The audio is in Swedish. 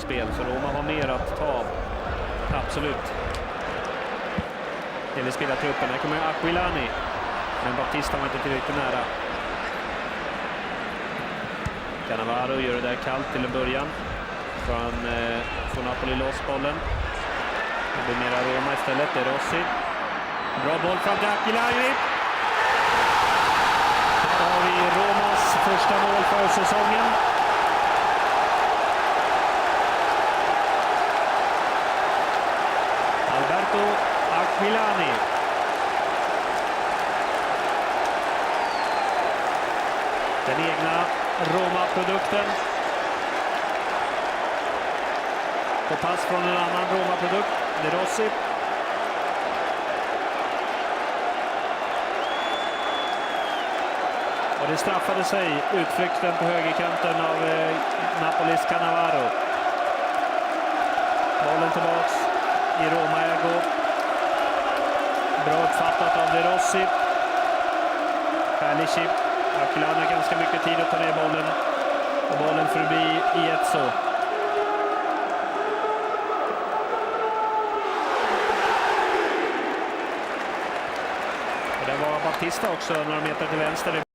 bollspel, så Roma har mer att ta av. Absolut. Det vill spela truppen. Här kommer Aquilani. Men Baptista var inte tillräckligt nära. Cannavaro gör det där kallt till en början. Från Napoli loss bollen. Det blir mera Roma istället. Det är Rossi. Bra boll fram till Aquilani. Här har vi Romas första mål för säsongen. Alberto Aquilani. Den egna Roma-produkten. Och pass från en annan Roma-produkt. Det är Rossi. Och det straffade sig utflykten på högerkanten av Napolis Cannavaro. Bollen tillbaks i Roma-ägo. Bra uppfattat av De Rossi. Härlig chip. Aquilani har ganska mycket tid att ta ner bollen. Och bollen förbi Iezzo. Och det var Baptista också några meter till vänster.